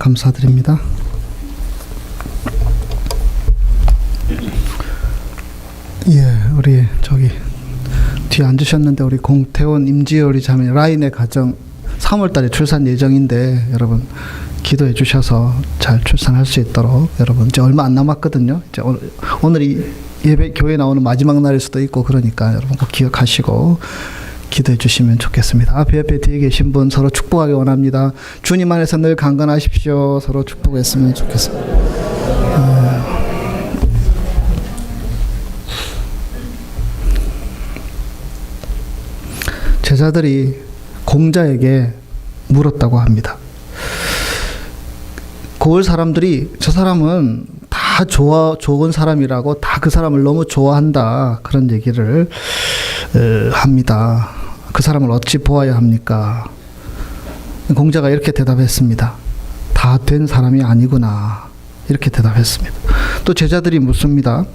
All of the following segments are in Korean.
감사드립니다. 예, 우리 저기 뒤에 앉으셨는데 우리 공태원 임지열이 자매 라인의 가정 3월달에 출산 예정인데 여러분 기도해 주셔서 잘 출산할 수 있도록 여러분 이제 얼마 안 남았거든요. 이제 오늘이 예배 교회 나오는 마지막 날일 수도 있고 그러니까 여러분 꼭 기억하시고 기도해 주시면 좋겠습니다. 앞에 뒤에 계신 분 서로 축복하기 원합니다. 주님 안에서 늘 강건하십시오. 서로 축복했으면 좋겠습니다. 제자들이 공자에게 물었다고 합니다. 고을 사람들이 저 사람은 다 좋은 사람이라고 다 그 사람을 너무 좋아한다 그런 얘기를 합니다. 그 사람을 어찌 보아야 합니까? 공자가 이렇게 대답했습니다. 다 된 사람이 아니구나 이렇게 대답했습니다. 또 제자들이 묻습니다.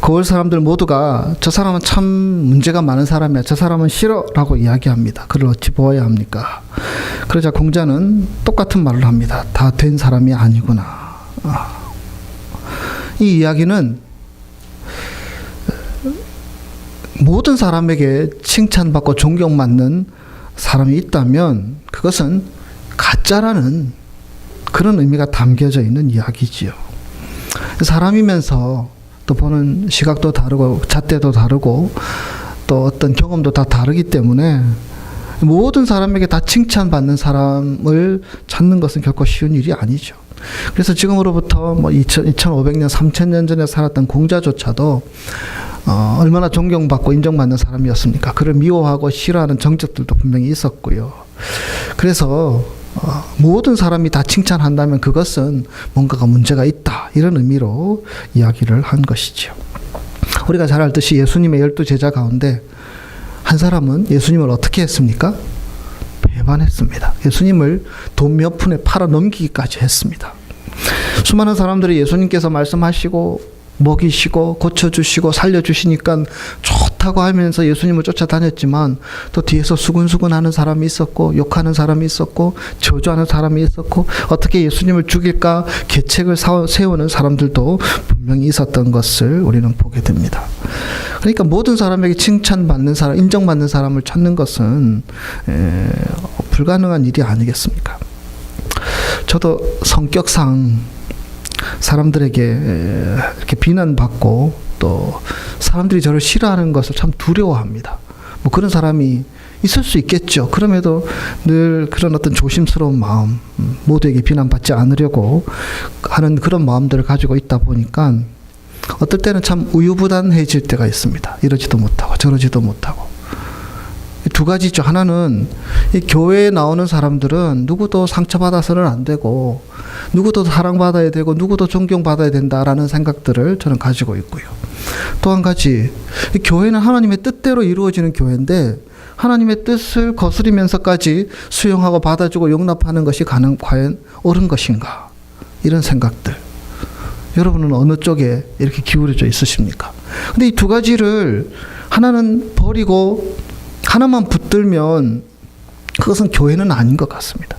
고을 사람들 모두가 저 사람은 참 문제가 많은 사람이야. 저 사람은 싫어 라고 이야기합니다. 그를 어찌 보아야 합니까? 그러자 공자는 똑같은 말을 합니다. 다 된 사람이 아니구나. 이 이야기는 모든 사람에게 칭찬받고 존경받는 사람이 있다면 그것은 가짜라는 그런 의미가 담겨져 있는 이야기지요. 사람이면서 또 보는 시각도 다르고 잣대도 다르고 또 어떤 경험도 다 다르기 때문에 모든 사람에게 다 칭찬받는 사람을 찾는 것은 결코 쉬운 일이 아니죠. 그래서 지금으로부터 2500년, 3000년 전에 살았던 공자조차도 얼마나 존경받고 인정받는 사람이었습니까? 그를 미워하고 싫어하는 정적들도 분명히 있었고요. 그래서 모든 사람이 다 칭찬한다면 그것은 뭔가가 문제가 있다 이런 의미로 이야기를 한 것이죠. 우리가 잘 알듯이 예수님의 12제자 가운데 한 사람은 예수님을 어떻게 했습니까? 배반했습니다. 예수님을 돈 몇 푼에 팔아 넘기기까지 했습니다. 수많은 사람들이 예수님께서 말씀하시고 먹이시고 고쳐주시고 살려주시니까 좋다고 하면서 예수님을 쫓아다녔지만 또 뒤에서 수근수근 하는 사람이 있었고 욕하는 사람이 있었고 저주하는 사람이 있었고 어떻게 예수님을 죽일까 계책을 세우는 사람들도 분명히 있었던 것을 우리는 보게 됩니다. 그러니까 모든 사람에게 칭찬받는 사람, 인정받는 사람을 찾는 것은 불가능한 일이 아니겠습니까? 저도 성격상 사람들에게 이렇게 비난받고 또 사람들이 저를 싫어하는 것을 참 두려워합니다. 뭐 그런 사람이 있을 수 있겠죠. 그럼에도 늘 그런 어떤 조심스러운 마음, 모두에게 비난받지 않으려고 하는 그런 마음들을 가지고 있다 보니까 어떨 때는 참 우유부단해질 때가 있습니다. 이러지도 못하고 저러지도 못하고. 두 가지죠. 하나는 이 교회에 나오는 사람들은 누구도 상처받아서는 안 되고 누구도 사랑받아야 되고 누구도 존경받아야 된다라는 생각들을 저는 가지고 있고요. 또 한 가지, 이 교회는 하나님의 뜻대로 이루어지는 교회인데 하나님의 뜻을 거스리면서까지 수용하고 받아주고 용납하는 것이 과연 옳은 것인가? 이런 생각들. 여러분은 어느 쪽에 이렇게 기울여져 있으십니까? 근데 이 두 가지를 하나는 버리고 하나만 붙들면 그것은 교회는 아닌 것 같습니다.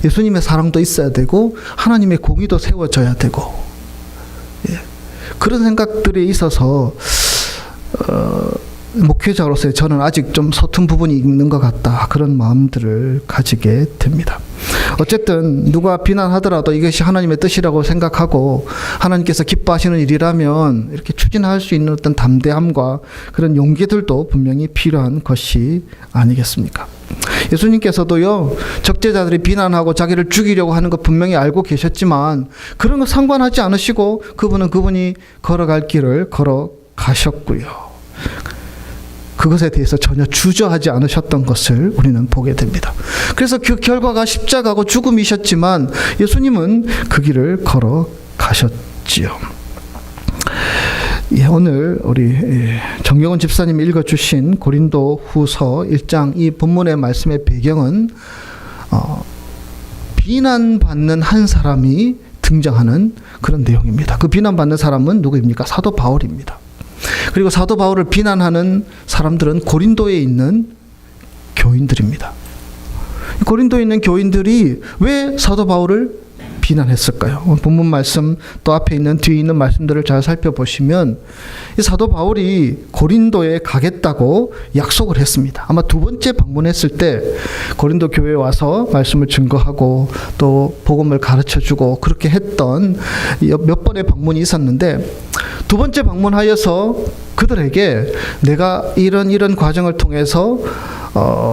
예수님의 사랑도 있어야 되고 하나님의 공의도 세워져야 되고 그런 생각들에 있어서 목회자로서 저는 아직 좀 서툰 부분이 있는 것 같다 그런 마음들을 가지게 됩니다. 어쨌든 누가 비난하더라도 이것이 하나님의 뜻이라고 생각하고 하나님께서 기뻐하시는 일이라면 이렇게 추진할 수 있는 어떤 담대함과 그런 용기들도 분명히 필요한 것이 아니겠습니까? 예수님께서도요 적재자들이 비난하고 자기를 죽이려고 하는 것 분명히 알고 계셨지만 그런 거 상관하지 않으시고 그분이 걸어갈 길을 걸어가셨고요. 그것에 대해서 전혀 주저하지 않으셨던 것을 우리는 보게 됩니다. 그래서 그 결과가 십자가고 죽음이셨지만 예수님은 그 길을 걸어가셨지요. 오늘 우리 정경원 집사님이 읽어주신 고린도 후서 1장 이 본문의 말씀의 배경은 비난받는 한 사람이 등장하는 그런 내용입니다. 그 비난받는 사람은 누구입니까? 사도 바울입니다. 그리고 사도 바울을 비난하는 사람들은 고린도에 있는 교인들입니다. 고린도에 있는 교인들이 왜 사도 바울을 비난했을까요? 본문 말씀 또 앞에 있는 뒤에 있는 말씀들을 잘 살펴보시면 이 사도 바울이 고린도에 가겠다고 약속을 했습니다. 아마 두 번째 방문했을 때 고린도 교회에 와서 말씀을 증거하고 또 복음을 가르쳐주고 그렇게 했던 몇 번의 방문이 있었는데, 두 번째 방문하여서 그들에게 내가 이런 과정을 통해서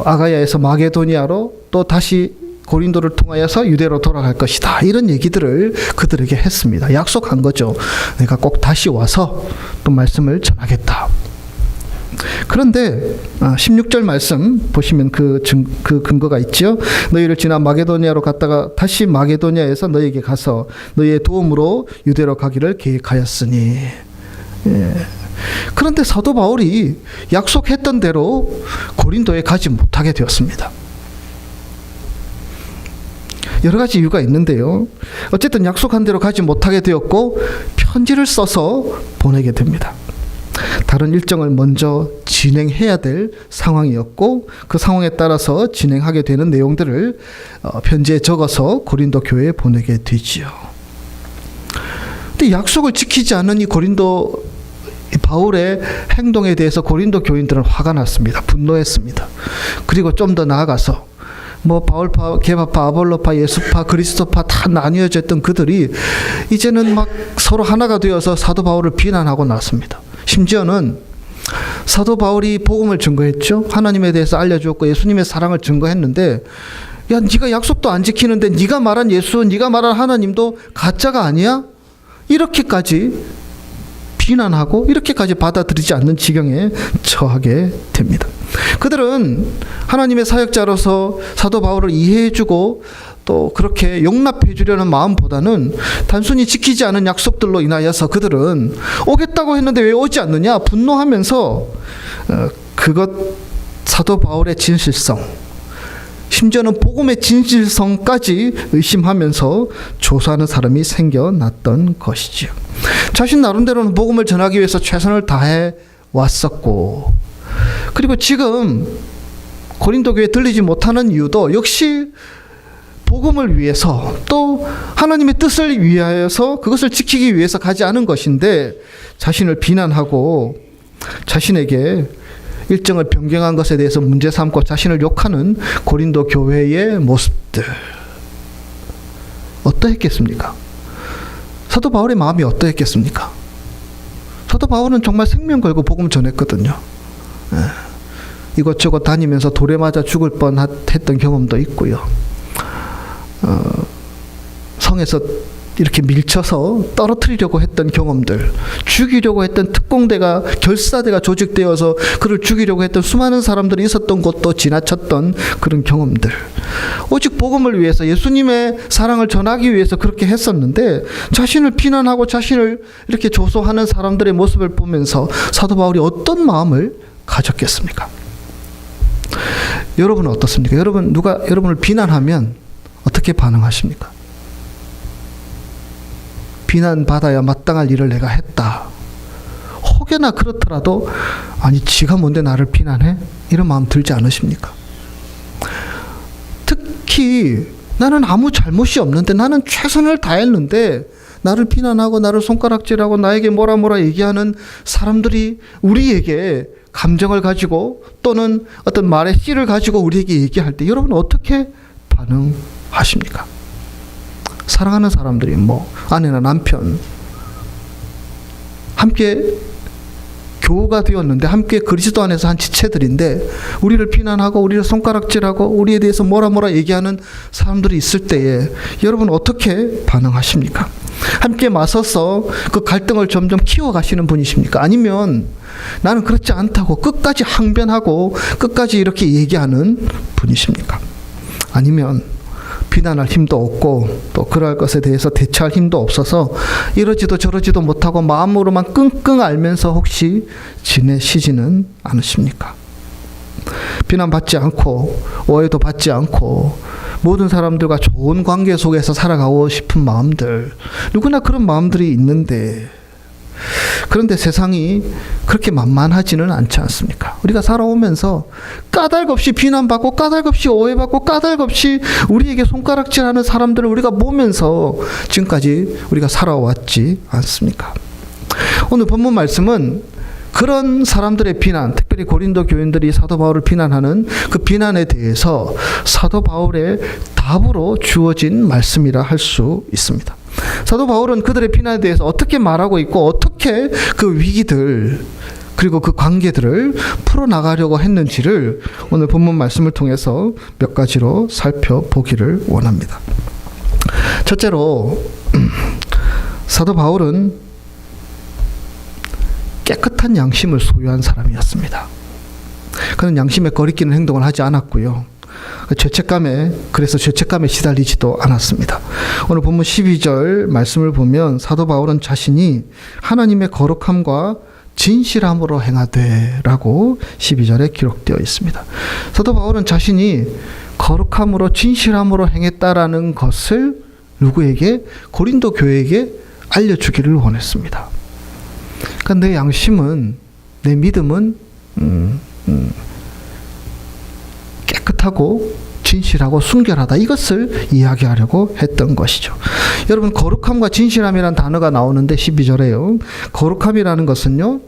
아가야에서 마게도니아로 또 다시 고린도를 통하여서 유대로 돌아갈 것이다, 이런 얘기들을 그들에게 했습니다. 약속한 거죠. 내가 꼭 다시 와서 또 말씀을 전하겠다. 그런데 16절 말씀 보시면 그 근거가 있죠. 너희를 지나 마게도니아로 갔다가 다시 마게도니아에서 너희에게 가서 너희의 도움으로 유대로 가기를 계획하였으니. 예. 그런데 사도 바울이 약속했던 대로 고린도에 가지 못하게 되었습니다. 여러 가지 이유가 있는데요. 어쨌든 약속한 대로 가지 못하게 되었고 편지를 써서 보내게 됩니다. 다른 일정을 먼저 진행해야 될 상황이었고 그 상황에 따라서 진행하게 되는 내용들을 편지에 적어서 고린도 교회에 보내게 되지요. 근데 약속을 지키지 않은 이 고린도 바울의 행동에 대해서 고린도 교인들은 화가 났습니다. 분노했습니다. 그리고 좀 더 나아가서 바울파, 게바파, 아볼로파, 예수파, 그리스도파 다 나뉘어졌던 그들이 이제는 막 서로 하나가 되어서 사도 바울을 비난하고 났습니다. 심지어는 사도 바울이 복음을 증거했죠. 하나님에 대해서 알려주었고 예수님의 사랑을 증거했는데, 야, 네가 약속도 안 지키는데 네가 말한 예수, 네가 말한 하나님도 가짜가 아니야? 이렇게까지 비난하고 이렇게까지 받아들이지 않는 지경에 처하게 됩니다. 그들은 하나님의 사역자로서 사도 바울을 이해해주고 또 그렇게 용납해주려는 마음보다는 단순히 지키지 않은 약속들로 인하여서 그들은 오겠다고 했는데 왜 오지 않느냐 분노하면서 그것 사도 바울의 진실성, 심지어는 복음의 진실성까지 의심하면서 조사하는 사람이 생겨났던 것이지요. 자신 나름대로는 복음을 전하기 위해서 최선을 다해 왔었고, 그리고 지금 고린도 교회에 들리지 못하는 이유도 역시 복음을 위해서 또 하나님의 뜻을 위하여서 그것을 지키기 위해서 가지 않은 것인데, 자신을 비난하고 자신에게 일정을 변경한 것에 대해서 문제 삼고 자신을 욕하는 고린도 교회의 모습들, 어떠했겠습니까? 사도 바울의 마음이 어떠했겠습니까? 사도 바울은 정말 생명 걸고 복음 전했거든요. 이것저것 다니면서 돌에 맞아 죽을 뻔했던 경험도 있고요. 성에서 이렇게 밀쳐서 떨어뜨리려고 했던 경험들, 죽이려고 했던 특공대가, 결사대가 조직되어서 그를 죽이려고 했던 수많은 사람들이 있었던 곳도 지나쳤던 그런 경험들, 오직 복음을 위해서 예수님의 사랑을 전하기 위해서 그렇게 했었는데 자신을 비난하고 자신을 이렇게 조소하는 사람들의 모습을 보면서 사도 바울이 어떤 마음을 가졌겠습니까? 여러분은 어떻습니까? 누가 여러분을 비난하면 어떻게 반응하십니까? 비난받아야 마땅할 일을 내가 했다, 혹여나 그렇더라도 아니 지가 뭔데 나를 비난해? 이런 마음 들지 않으십니까? 특히 나는 아무 잘못이 없는데, 나는 최선을 다했는데 나를 비난하고 나를 손가락질하고 나에게 뭐라 얘기하는 사람들이 우리에게 감정을 가지고 또는 어떤 말의 씨를 가지고 우리에게 얘기할 때 여러분 어떻게 반응하십니까? 사랑하는 사람들이 아내나 남편 함께 교우가 되었는데 함께 그리스도 안에서 한 지체들인데 우리를 비난하고 우리를 손가락질하고 우리에 대해서 뭐라 얘기하는 사람들이 있을 때에 여러분 어떻게 반응하십니까? 함께 맞서서 그 갈등을 점점 키워가시는 분이십니까? 아니면 나는 그렇지 않다고 끝까지 항변하고 끝까지 이렇게 얘기하는 분이십니까? 아니면 비난할 힘도 없고 또 그럴 것에 대해서 대처할 힘도 없어서 이러지도 저러지도 못하고 마음으로만 끙끙 앓면서 혹시 지내시지는 않으십니까? 비난받지 않고 오해도 받지 않고 모든 사람들과 좋은 관계 속에서 살아가고 싶은 마음들, 누구나 그런 마음들이 있는데 그런데 세상이 그렇게 만만하지는 않지 않습니까? 우리가 살아오면서 까닭없이 비난받고 까닭없이 오해받고 까닭없이 우리에게 손가락질하는 사람들을 우리가 보면서 지금까지 우리가 살아왔지 않습니까? 오늘 본문 말씀은 그런 사람들의 비난, 특별히 고린도 교인들이 사도 바울을 비난하는 그 비난에 대해서 사도 바울의 답으로 주어진 말씀이라 할 수 있습니다. 사도 바울은 그들의 비난에 대해서 어떻게 말하고 있고 어떻게 그 위기들 그리고 그 관계들을 풀어나가려고 했는지를 오늘 본문 말씀을 통해서 몇 가지로 살펴보기를 원합니다. 첫째로 사도 바울은 깨끗한 양심을 소유한 사람이었습니다. 그는 양심에 거리끼는 행동을 하지 않았고요. 그래서 죄책감에 시달리지도 않았습니다. 오늘 본문 12절 말씀을 보면 사도 바울은 자신이 하나님의 거룩함과 진실함으로 행하되 라고 12절에 기록되어 있습니다. 사도 바울은 자신이 거룩함으로 진실함으로 행했다라는 것을 누구에게? 고린도 교회에게 알려주기를 원했습니다. 그러니까 내 양심은, 내 믿음은 깨끗하고 진실하고 순결하다, 이것을 이야기하려고 했던 것이죠. 여러분, 거룩함과 진실함이라는 단어가 나오는데 12절에요. 거룩함이라는 것은요,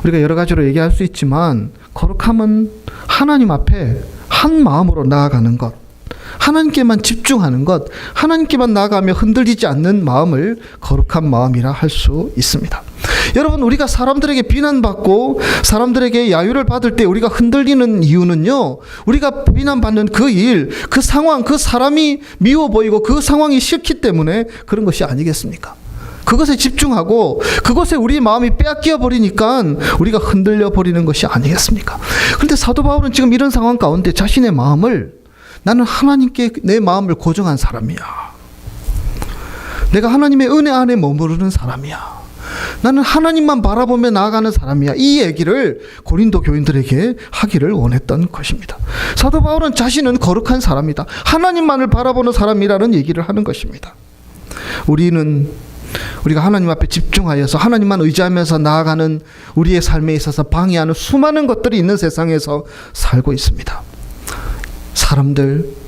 우리가 여러 가지로 얘기할 수 있지만 거룩함은 하나님 앞에 한 마음으로 나아가는 것, 하나님께만 집중하는 것, 하나님께만 나아가며 흔들리지 않는 마음을 거룩한 마음이라 할 수 있습니다. 여러분, 우리가 사람들에게 비난받고 사람들에게 야유를 받을 때 우리가 흔들리는 이유는요, 우리가 비난받는 그 일, 그 상황, 그 사람이 미워 보이고 그 상황이 싫기 때문에 그런 것이 아니겠습니까? 그것에 집중하고 그것에 우리 마음이 빼앗겨 버리니까 우리가 흔들려 버리는 것이 아니겠습니까? 그런데 사도 바울은 지금 이런 상황 가운데 자신의 마음을, 나는 하나님께 내 마음을 고정한 사람이야. 내가 하나님의 은혜 안에 머무르는 사람이야. 나는 하나님만 바라보며 나아가는 사람이야. 이 얘기를 고린도 교인들에게 하기를 원했던 것입니다. 사도 바울은 자신은 거룩한 사람이다, 하나님만을 바라보는 사람이라는 얘기를 하는 것입니다. 우리가 하나님 앞에 집중하여서 하나님만 의지하면서 나아가는 우리의 삶에 있어서 방해하는 수많은 것들이 있는 세상에서 살고 있습니다. 사람들,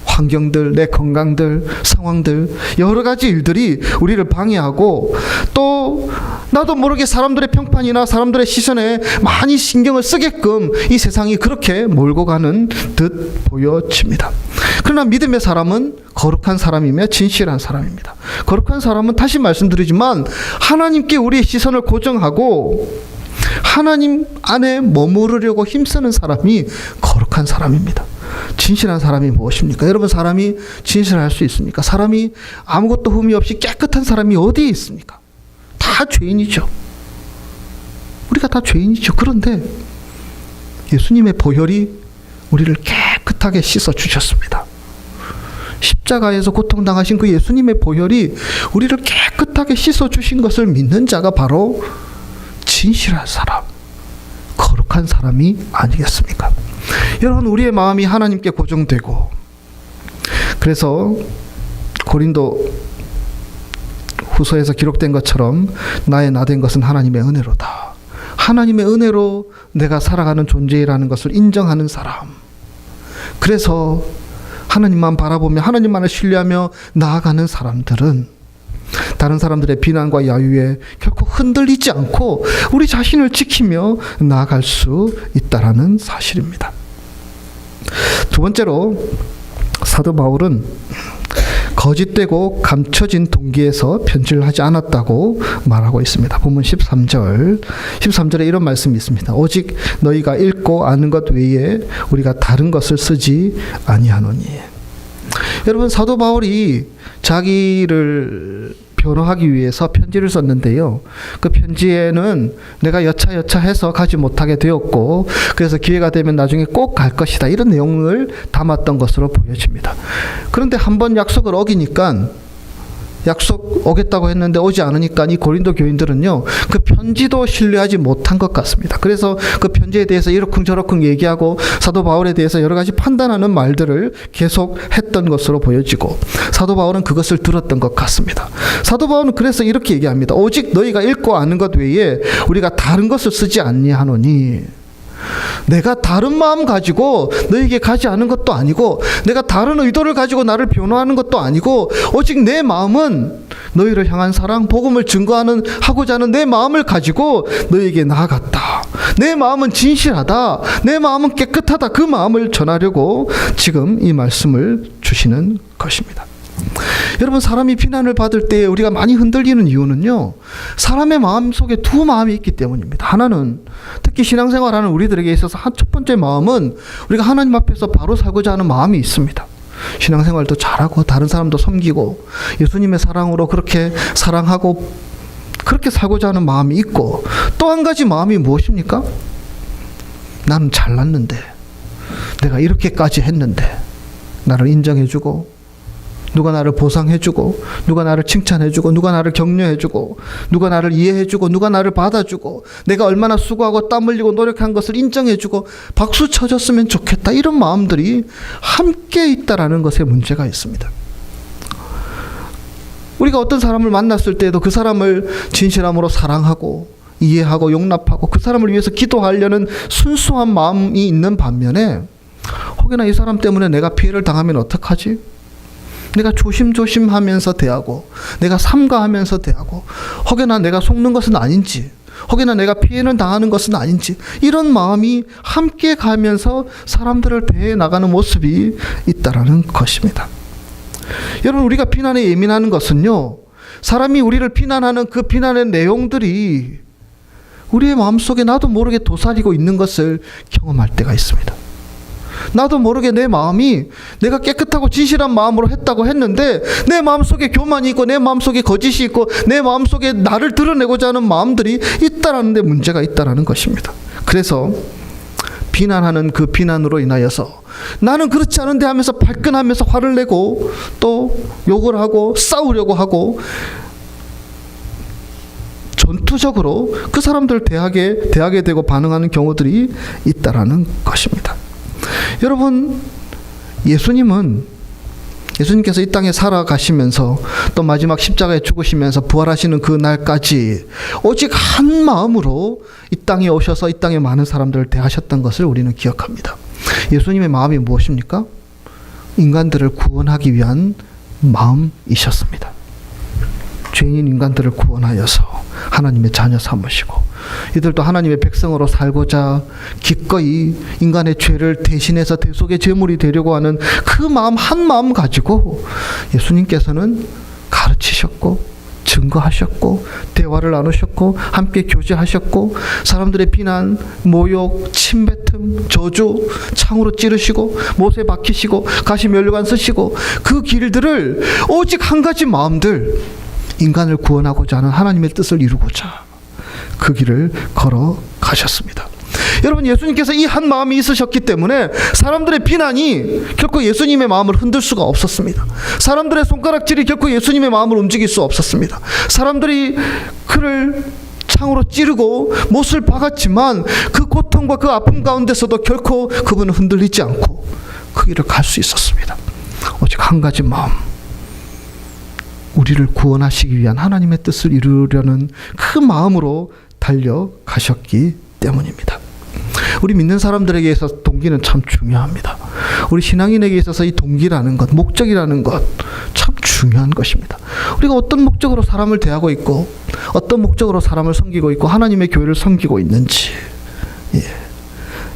환경들, 내 건강들, 상황들, 여러 가지 일들이 우리를 방해하고, 또 나도 모르게 사람들의 평판이나 사람들의 시선에 많이 신경을 쓰게끔 이 세상이 그렇게 몰고 가는 듯 보여집니다. 그러나 믿음의 사람은 거룩한 사람이며 진실한 사람입니다. 거룩한 사람은 다시 말씀드리지만 하나님께 우리의 시선을 고정하고 하나님 안에 머무르려고 힘쓰는 사람이 거룩한 사람입니다. 진실한 사람이 무엇입니까? 여러분, 사람이 진실할 수 있습니까? 사람이 아무것도 흠이 없이 깨끗한 사람이 어디에 있습니까? 다 죄인이죠. 우리가 다 죄인이죠. 그런데 예수님의 보혈이 우리를 깨끗하게 씻어 주셨습니다. 십자가에서 고통당하신 그 예수님의 보혈이 우리를 깨끗하게 씻어 주신 것을 믿는 자가 바로 진실한 사람, 거룩한 사람이 아니겠습니까? 여러분, 우리의 마음이 하나님께 고정되고, 그래서 고린도 후서에서 기록된 것처럼 나의 나된 것은 하나님의 은혜로다, 하나님의 은혜로 내가 살아가는 존재라는 것을 인정하는 사람, 그래서 하나님만 바라보며 하나님만을 신뢰하며 나아가는 사람들은 다른 사람들의 비난과 야유에 결코 흔들리지 않고 우리 자신을 지키며 나아갈 수 있다라는 사실입니다. 두 번째로, 사도 바울은 거짓되고 감춰진 동기에서 편지를 하지 않았다고 말하고 있습니다. 본문 13절에 이런 말씀이 있습니다. 오직 너희가 읽고 아는 것 외에 우리가 다른 것을 쓰지 아니하노니. 여러분, 사도 바울이 자기를 변호하기 위해서 편지를 썼는데요, 그 편지에는 내가 여차여차해서 가지 못하게 되었고 그래서 기회가 되면 나중에 꼭 갈 것이다, 이런 내용을 담았던 것으로 보여집니다. 그런데 한번 약속을 어기니까 약속 오겠다고 했는데 오지 않으니까 이 고린도 교인들은요, 그 편지도 신뢰하지 못한 것 같습니다. 그래서 그 편지에 대해서 이러쿵저러쿵 얘기하고 사도 바울에 대해서 여러 가지 판단하는 말들을 계속 했던 것으로 보여지고, 사도 바울은 그것을 들었던 것 같습니다. 사도 바울은 그래서 이렇게 얘기합니다. 오직 너희가 읽고 아는 것 외에 우리가 다른 것을 쓰지 아니하노니, 내가 다른 마음 가지고 너에게 가지 않은 것도 아니고, 내가 다른 의도를 가지고 나를 변호하는 것도 아니고, 오직 내 마음은 너희를 향한 사랑, 복음을 하고자 하는 내 마음을 가지고 너에게 나아갔다. 내 마음은 진실하다. 내 마음은 깨끗하다. 그 마음을 전하려고 지금 이 말씀을 주시는 것입니다. 여러분, 사람이 비난을 받을 때 우리가 많이 흔들리는 이유는요, 사람의 마음 속에 두 마음이 있기 때문입니다. 하나는, 특히 신앙생활하는 우리들에게 있어서 첫 번째 마음은 우리가 하나님 앞에서 바로 살고자 하는 마음이 있습니다. 신앙생활도 잘하고 다른 사람도 섬기고 예수님의 사랑으로 그렇게 사랑하고 그렇게 살고자 하는 마음이 있고, 또 한 가지 마음이 무엇입니까? 나는 잘났는데, 내가 이렇게까지 했는데 나를 인정해주고, 누가 나를 보상해주고, 누가 나를 칭찬해주고, 누가 나를 격려해주고, 누가 나를 이해해주고, 누가 나를 받아주고, 내가 얼마나 수고하고 땀 흘리고 노력한 것을 인정해주고 박수 쳐줬으면 좋겠다, 이런 마음들이 함께 있다라는 것에 문제가 있습니다. 우리가 어떤 사람을 만났을 때에도 그 사람을 진실함으로 사랑하고 이해하고 용납하고 그 사람을 위해서 기도하려는 순수한 마음이 있는 반면에, 혹여나 이 사람 때문에 내가 피해를 당하면 어떡하지? 내가 조심조심하면서 대하고, 내가 삼가하면서 대하고, 혹여나 내가 속는 것은 아닌지, 혹여나 내가 피해는 당하는 것은 아닌지, 이런 마음이 함께 가면서 사람들을 대해 나가는 모습이 있다라는 것입니다. 여러분, 우리가 비난에 예민하는 것은요, 사람이 우리를 비난하는 그 비난의 내용들이 우리의 마음속에 나도 모르게 도사리고 있는 것을 경험할 때가 있습니다. 나도 모르게 내 마음이, 내가 깨끗하고 진실한 마음으로 했다고 했는데 내 마음속에 교만이 있고, 내 마음속에 거짓이 있고, 내 마음속에 나를 드러내고자 하는 마음들이 있다라는 데 문제가 있다라는 것입니다. 그래서 비난하는 그 비난으로 인하여서 나는 그렇지 않은데 하면서 발끈하면서 화를 내고 또 욕을 하고 싸우려고 하고 전투적으로 그 사람들을 대하게 되고 반응하는 경우들이 있다라는 것입니다. 여러분, 예수님께서 이 땅에 살아가시면서 또 마지막 십자가에 죽으시면서 부활하시는 그 날까지 오직 한 마음으로 이 땅에 오셔서 이 땅에 많은 사람들을 대하셨던 것을 우리는 기억합니다. 예수님의 마음이 무엇입니까? 인간들을 구원하기 위한 마음이셨습니다. 죄인인 인간들을 구원하여서 하나님의 자녀 삼으시고, 이들도 하나님의 백성으로 살고자 기꺼이 인간의 죄를 대신해서 대속의 제물이 되려고 하는 그 마음, 한 마음 가지고 예수님께서는 가르치셨고 증거하셨고 대화를 나누셨고 함께 교제하셨고, 사람들의 비난, 모욕, 침뱉음, 저주 창으로 찌르시고 못에 박히시고 가시 면류관 쓰시고, 그 길들을 오직 한 가지 마음들, 인간을 구원하고자 하는 하나님의 뜻을 이루고자 그 길을 걸어가셨습니다. 여러분, 예수님께서 이 한 마음이 있으셨기 때문에 사람들의 비난이 결코 예수님의 마음을 흔들 수가 없었습니다. 사람들의 손가락질이 결코 예수님의 마음을 움직일 수 없었습니다. 사람들이 그를 창으로 찌르고 못을 박았지만 그 고통과 그 아픔 가운데서도 결코 그분은 흔들리지 않고 그 길을 갈 수 있었습니다. 오직 한 가지 마음, 우리를 구원하시기 위한 하나님의 뜻을 이루려는 그 마음으로 달려가셨기 때문입니다. 우리 믿는 사람들에게 있어서 동기는 참 중요합니다. 우리 신앙인에게 있어서 이 동기라는 것, 목적이라는 것 참 중요한 것입니다. 우리가 어떤 목적으로 사람을 대하고 있고, 어떤 목적으로 사람을 섬기고 있고, 하나님의 교회를 섬기고 있는지,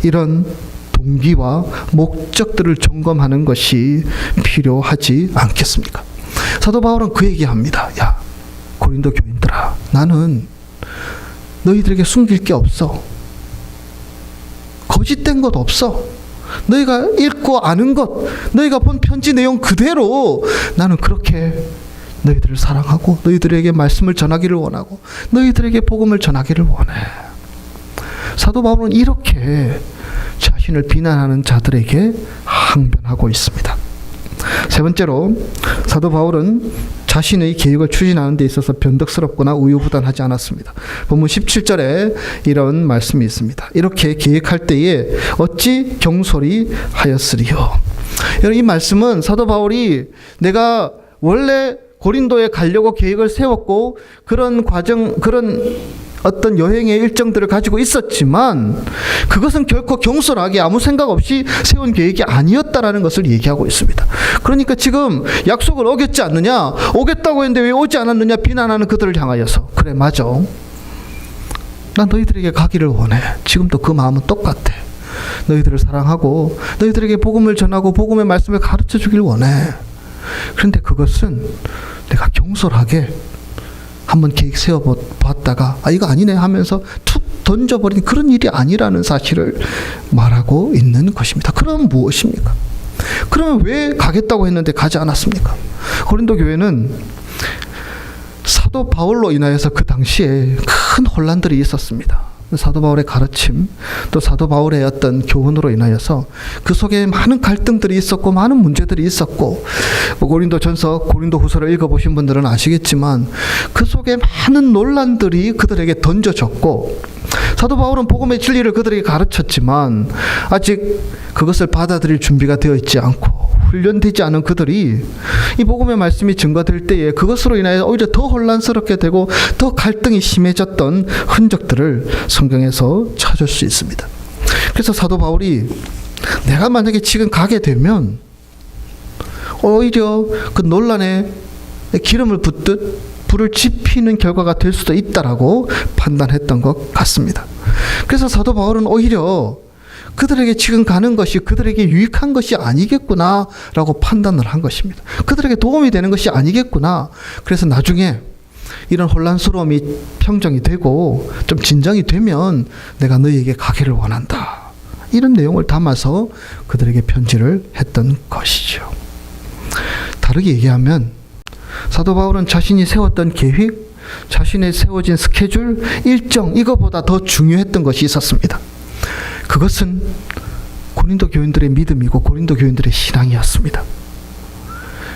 이런 동기와 목적들을 점검하는 것이 필요하지 않겠습니까? 사도 바울은 그 얘기합니다. 야, 고린도 교인들아, 나는 너희들에게 숨길 게 없어. 거짓된 것 없어. 너희가 읽고 아는 것, 너희가 본 편지 내용 그대로 나는 그렇게 너희들을 사랑하고 너희들에게 말씀을 전하기를 원하고 너희들에게 복음을 전하기를 원해. 사도 바울은 이렇게 자신을 비난하는 자들에게 항변하고 있습니다. 세 번째로 사도 바울은 자신의 계획을 추진하는 데 있어서 변덕스럽거나 우유부단하지 않았습니다. 본문 17절에 이런 말씀이 있습니다. 이렇게 계획할 때에 어찌 경솔히 하였으리요. 여러분, 이 말씀은 사도 바울이 내가 원래 고린도에 가려고 계획을 세웠고 그런 어떤 여행의 일정들을 가지고 있었지만 그것은 결코 경솔하게 아무 생각 없이 세운 계획이 아니었다라는 것을 얘기하고 있습니다. 그러니까 지금 약속을 어겼지 않느냐, 오겠다고 했는데 왜 오지 않았느냐 비난하는 그들을 향하여서, 그래 맞아, 난 너희들에게 가기를 원해. 지금도 그 마음은 똑같아. 너희들을 사랑하고 너희들에게 복음을 전하고 복음의 말씀을 가르쳐 주길 원해. 그런데 그것은 내가 경솔하게 한번 계획 세워봤다가 이거 아니네 하면서 툭 던져버린 그런 일이 아니라는 사실을 말하고 있는 것입니다. 그럼 무엇입니까? 그러면 왜 가겠다고 했는데 가지 않았습니까? 고린도 교회는 사도 바울로 인하여서 그 당시에 큰 혼란들이 있었습니다. 사도 바울의 가르침, 또 사도 바울의 어떤 교훈으로 인하여서 그 속에 많은 갈등들이 있었고 많은 문제들이 있었고, 고린도전서, 고린도후서를 읽어보신 분들은 아시겠지만 그 속에 많은 논란들이 그들에게 던져졌고, 사도 바울은 복음의 진리를 그들에게 가르쳤지만 아직 그것을 받아들일 준비가 되어 있지 않고 훈련되지 않은 그들이 이 복음의 말씀이 증거될 때에 그것으로 인하여 오히려 더 혼란스럽게 되고 더 갈등이 심해졌던 흔적들을 성경에서 찾을 수 있습니다. 그래서 사도 바울이 내가 만약에 지금 가게 되면 오히려 그 논란에 기름을 붓듯 불을 지피는 결과가 될 수도 있다라고 판단했던 것 같습니다. 그래서 사도 바울은 오히려 그들에게 지금 가는 것이 그들에게 유익한 것이 아니겠구나라고 판단을 한 것입니다. 그들에게 도움이 되는 것이 아니겠구나. 그래서 나중에 이런 혼란스러움이 평정이 되고 좀 진정이 되면 내가 너희에게 가기를 원한다. 이런 내용을 담아서 그들에게 편지를 했던 것이죠. 다르게 얘기하면 사도 바울은 자신이 세웠던 계획, 자신의 세워진 스케줄, 일정, 이거보다 더 중요했던 것이 있었습니다. 그것은 고린도 교인들의 믿음이고 고린도 교인들의 신앙이었습니다.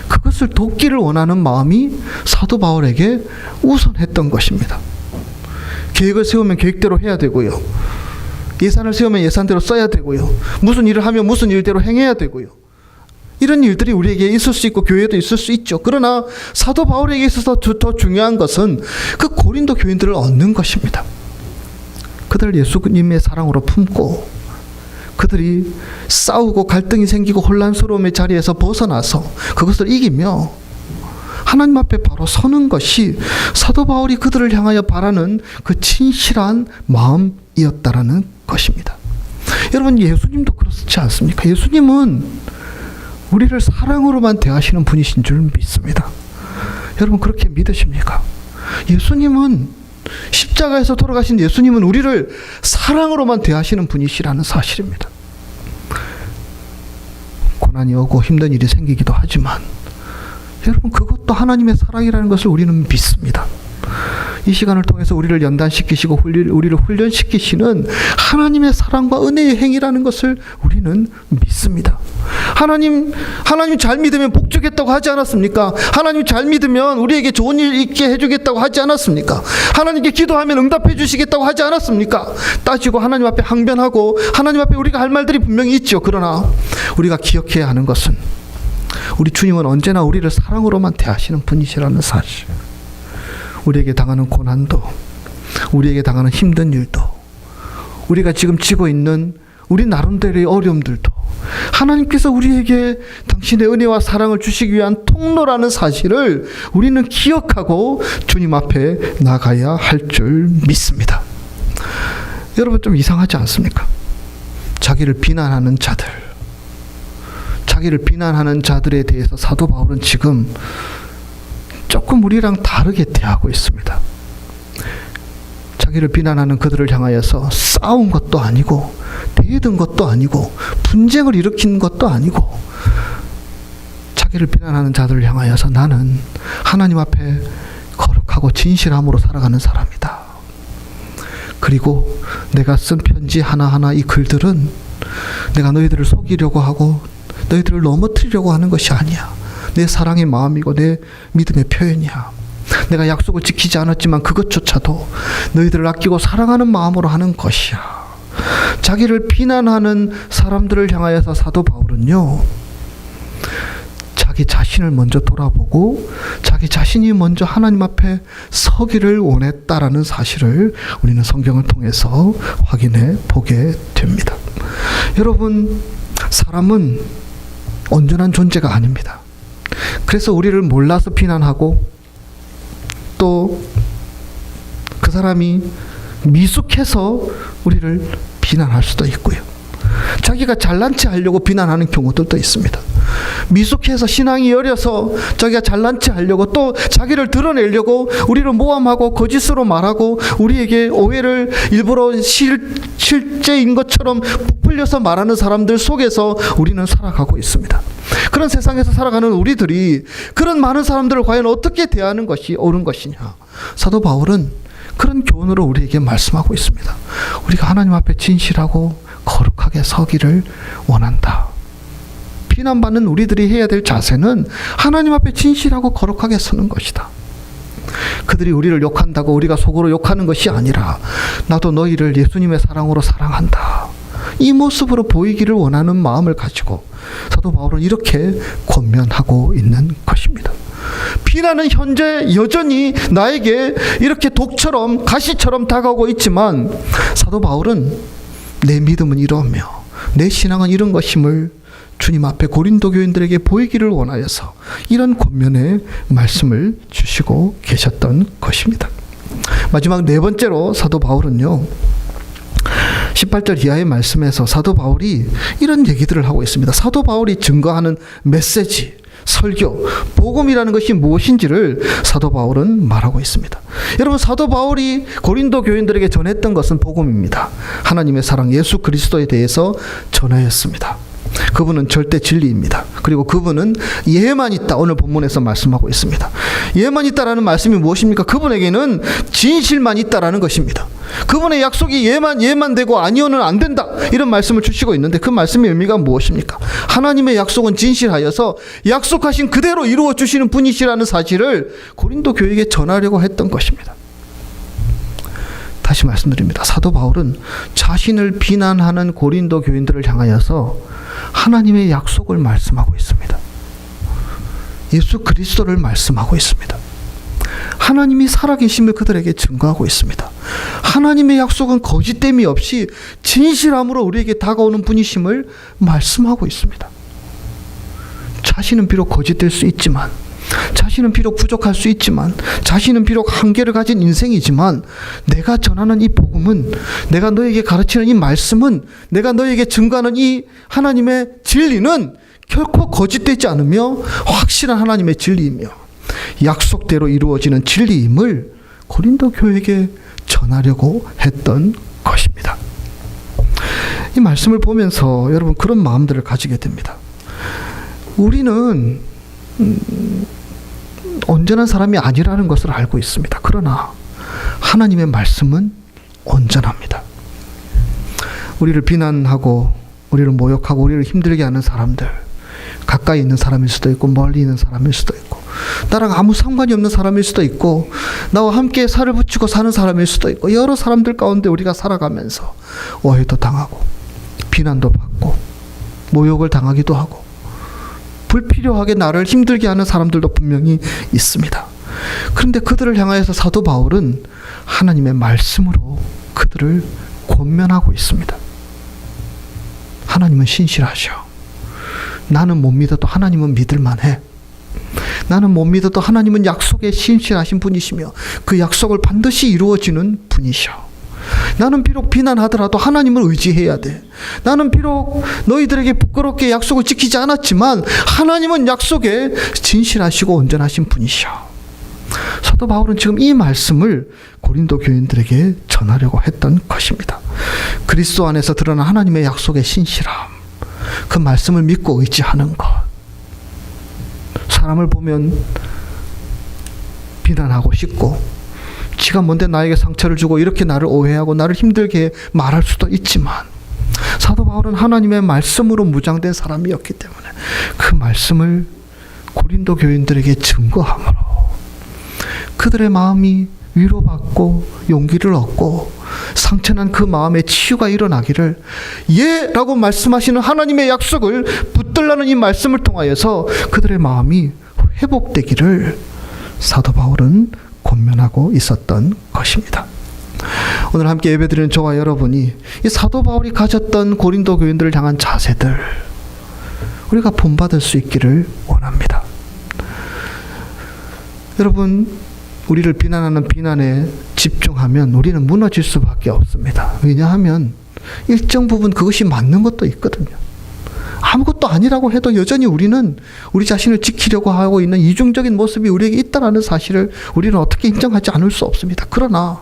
그것을 돕기를 원하는 마음이 사도 바울에게 우선했던 것입니다. 계획을 세우면 계획대로 해야 되고요. 예산을 세우면 예산대로 써야 되고요. 무슨 일을 하면 무슨 일대로 행해야 되고요. 이런 일들이 우리에게 있을 수 있고 교회에도 있을 수 있죠. 그러나 사도 바울에게 있어서 더 중요한 것은 그 고린도 교인들을 얻는 것입니다. 그들을 예수님의 사랑으로 품고 그들이 싸우고 갈등이 생기고 혼란스러움의 자리에서 벗어나서 그것을 이기며 하나님 앞에 바로 서는 것이 사도 바울이 그들을 향하여 바라는 그 진실한 마음이었다라는 것입니다. 여러분, 예수님도 그렇지 않습니까? 예수님은 우리를 사랑으로만 대하시는 분이신 줄 믿습니다. 여러분, 그렇게 믿으십니까? 예수님은 십자가에서 돌아가신 예수님은 우리를 사랑으로만 대하시는 분이시라는 사실입니다. 고난이 오고 힘든 일이 생기기도 하지만 여러분, 그것도 하나님의 사랑이라는 것을 우리는 믿습니다. 이 시간을 통해서 우리를 연단시키시고 우리를 훈련시키시는 하나님의 사랑과 은혜의 행위라는 것을 우리는 믿습니다. 하나님 잘 믿으면 복 주겠다고 하지 않았습니까? 하나님 잘 믿으면 우리에게 좋은 일 있게 해주겠다고 하지 않았습니까? 하나님께 기도하면 응답해 주시겠다고 하지 않았습니까? 따지고 하나님 앞에 항변하고 하나님 앞에 우리가 할 말들이 분명히 있죠. 그러나 우리가 기억해야 하는 것은 우리 주님은 언제나 우리를 사랑으로만 대하시는 분이시라는 사실. 우리에게 당하는 고난도, 우리에게 당하는 힘든 일도, 우리가 지금 지고 있는 우리 나름대로의 어려움들도 하나님께서 우리에게 당신의 은혜와 사랑을 주시기 위한 통로라는 사실을 우리는 기억하고 주님 앞에 나가야 할 줄 믿습니다. 여러분, 좀 이상하지 않습니까? 자기를 비난하는 자들에 대해서 사도 바울은 지금 조금 우리랑 다르게 대하고 있습니다. 자기를 비난하는 그들을 향하여서 싸운 것도 아니고 대든 것도 아니고 분쟁을 일으킨 것도 아니고 자기를 비난하는 자들을 향하여서 나는 하나님 앞에 거룩하고 진실함으로 살아가는 사람이다. 그리고 내가 쓴 편지 하나하나 이 글들은 내가 너희들을 속이려고 하고 너희들을 넘어뜨리려고 하는 것이 아니야. 내 사랑의 마음이고 내 믿음의 표현이야. 내가 약속을 지키지 않았지만 그것조차도 너희들을 아끼고 사랑하는 마음으로 하는 것이야. 자기를 비난하는 사람들을 향하여서 사도 바울은요, 자기 자신을 먼저 돌아보고 자기 자신이 먼저 하나님 앞에 서기를 원했다라는 사실을 우리는 성경을 통해서 확인해 보게 됩니다. 여러분, 사람은 온전한 존재가 아닙니다. 그래서 우리를 몰라서 비난하고 또 그 사람이 미숙해서 우리를 비난할 수도 있고요. 자기가 잘난 체 하려고 비난하는 경우들도 있습니다. 미숙해서 신앙이 여려서 자기가 잘난 체 하려고 또 자기를 드러내려고 우리를 모함하고 거짓으로 말하고 우리에게 오해를 일부러 실제인 것처럼 부풀려서 말하는 사람들 속에서 우리는 살아가고 있습니다. 그런 세상에서 살아가는 우리들이 그런 많은 사람들을 과연 어떻게 대하는 것이 옳은 것이냐. 사도 바울은 그런 교훈으로 우리에게 말씀하고 있습니다. 우리가 하나님 앞에 진실하고 거룩하게 서기를 원한다. 비난받는 우리들이 해야 될 자세는 하나님 앞에 진실하고 거룩하게 서는 것이다. 그들이 우리를 욕한다고 우리가 속으로 욕하는 것이 아니라 나도 너희를 예수님의 사랑으로 사랑한다. 이 모습으로 보이기를 원하는 마음을 가지고 사도 바울은 이렇게 권면하고 있는 것입니다. 비난은 현재 여전히 나에게 이렇게 독처럼 가시처럼 다가오고 있지만 사도 바울은 내 믿음은 이러며 내 신앙은 이런 것임을 주님 앞에 고린도 교인들에게 보이기를 원하여서 이런 권면의 말씀을 주시고 계셨던 것입니다. 마지막 네 번째로 사도 바울은요, 18절 이하의 말씀에서 사도 바울이 이런 얘기들을 하고 있습니다. 사도 바울이 증거하는 메시지, 설교, 복음이라는 것이 무엇인지를 사도 바울은 말하고 있습니다. 여러분, 사도 바울이 고린도 교인들에게 전했던 것은 복음입니다. 하나님의 사랑 예수 그리스도에 대해서 전하였습니다. 그분은 절대 진리입니다. 그리고 그분은 예만 있다. 오늘 본문에서 말씀하고 있습니다. 예만 있다라는 말씀이 무엇입니까? 그분에게는 진실만 있다라는 것입니다. 그분의 약속이 예만 되고 아니오는 안 된다. 이런 말씀을 주시고 있는데 그 말씀의 의미가 무엇입니까? 하나님의 약속은 진실하여서 약속하신 그대로 이루어 주시는 분이시라는 사실을 고린도 교회에게 전하려고 했던 것입니다. 다시 말씀드립니다. 사도 바울은 자신을 비난하는 고린도 교인들을 향하여서 하나님의 약속을 말씀하고 있습니다. 예수 그리스도를 말씀하고 있습니다. 하나님이 살아계심을 그들에게 증거하고 있습니다. 하나님의 약속은 거짓됨이 없이 진실함으로 우리에게 다가오는 분이심을 말씀하고 있습니다. 자신은 비록 거짓될 수 있지만, 자신은 비록 부족할 수 있지만, 자신은 비록 한계를 가진 인생이지만, 내가 전하는 이 복음은, 내가 너에게 가르치는 이 말씀은, 내가 너에게 증거하는 이 하나님의 진리는 결코 거짓되지 않으며 확실한 하나님의 진리이며 약속대로 이루어지는 진리임을 고린도 교회에게 전하려고 했던 것입니다. 이 말씀을 보면서 여러분 그런 마음들을 가지게 됩니다. 우리는 온전한 사람이 아니라는 것을 알고 있습니다. 그러나 하나님의 말씀은 온전합니다. 우리를 비난하고 우리를 모욕하고 우리를 힘들게 하는 사람들, 가까이 있는 사람일 수도 있고 멀리 있는 사람일 수도 있고 나랑 아무 상관이 없는 사람일 수도 있고 나와 함께 살을 붙이고 사는 사람일 수도 있고 여러 사람들 가운데 우리가 살아가면서 오해도 당하고 비난도 받고 모욕을 당하기도 하고 불필요하게 나를 힘들게 하는 사람들도 분명히 있습니다. 그런데 그들을 향하여서 사도 바울은 하나님의 말씀으로 그들을 권면하고 있습니다. 하나님은 신실하셔. 나는 못 믿어도 하나님은 믿을만해. 나는 못 믿어도 하나님은 약속에 신실하신 분이시며 그 약속을 반드시 이루어지는 분이셔. 나는 비록 비난하더라도 하나님을 의지해야 돼. 나는 비록 너희들에게 부끄럽게 약속을 지키지 않았지만 하나님은 약속에 진실하시고 온전하신 분이셔. 사도 바울은 지금 이 말씀을 고린도 교인들에게 전하려고 했던 것입니다. 그리스도 안에서 드러난 하나님의 약속의 신실함, 그 말씀을 믿고 의지하는 것. 사람을 보면 비난하고 싶고 지가 뭔데 나에게 상처를 주고 이렇게 나를 오해하고 나를 힘들게 말할 수도 있지만 사도 바울은 하나님의 말씀으로 무장된 사람이었기 때문에 그 말씀을 고린도 교인들에게 증거함으로 그들의 마음이 위로받고 용기를 얻고 상처난 그 마음에 치유가 일어나기를 예! 라고 말씀하시는 하나님의 약속을 붙들라는 이 말씀을 통하여서 그들의 마음이 회복되기를 사도 바울은 권면하고 있었던 것입니다. 오늘 함께 예배드리는 저와 여러분이 이 사도 바울이 가졌던 고린도 교인들을 향한 자세들 우리가 본받을 수 있기를 원합니다. 여러분, 우리를 비난하는 비난에 집중하면 우리는 무너질 수밖에 없습니다. 왜냐하면 일정 부분 그것이 맞는 것도 있거든요. 아무것도 아니라고 해도 여전히 우리는 우리 자신을 지키려고 하고 있는 이중적인 모습이 우리에게 있다는 사실을 우리는 어떻게 인정하지 않을 수 없습니다. 그러나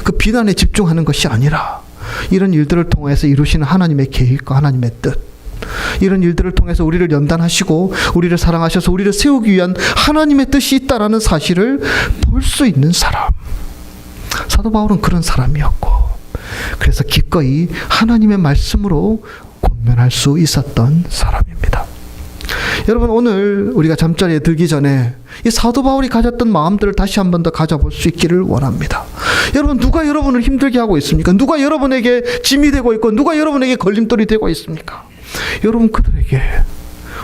그 비난에 집중하는 것이 아니라 이런 일들을 통해서 이루시는 하나님의 계획과 하나님의 뜻, 이런 일들을 통해서 우리를 연단하시고 우리를 사랑하셔서 우리를 세우기 위한 하나님의 뜻이 있다는 사실을 볼 수 있는 사람. 사도 바울은 그런 사람이었고 그래서 기꺼이 하나님의 말씀으로 권면할 수 있었던 사람입니다. 여러분, 오늘 우리가 잠자리에 들기 전에 이 사도 바울이 가졌던 마음들을 다시 한 번 더 가져볼 수 있기를 원합니다. 여러분, 누가 여러분을 힘들게 하고 있습니까? 누가 여러분에게 짐이 되고 있고 누가 여러분에게 걸림돌이 되고 있습니까? 여러분, 그들에게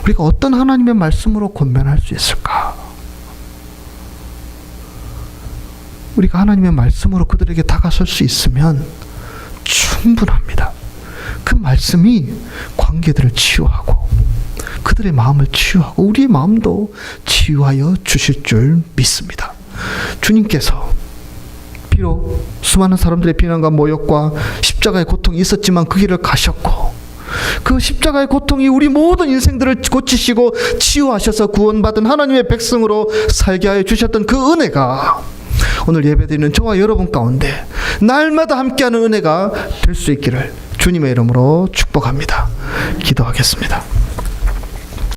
우리가 어떤 하나님의 말씀으로 권면할 수 있을까? 우리가 하나님의 말씀으로 그들에게 다가설 수 있으면 충분합니다. 그 말씀이 관계들을 치유하고 그들의 마음을 치유하고 우리의 마음도 치유하여 주실 줄 믿습니다. 주님께서 비록 수많은 사람들의 비난과 모욕과 십자가의 고통이 있었지만 그 길을 가셨고 그 십자가의 고통이 우리 모든 인생들을 고치시고 치유하셔서 구원받은 하나님의 백성으로 살게 하여 주셨던 그 은혜가 오늘 예배드리는 저와 여러분 가운데 날마다 함께하는 은혜가 될 수 있기를 주님의 이름으로 축복합니다. 기도하겠습니다.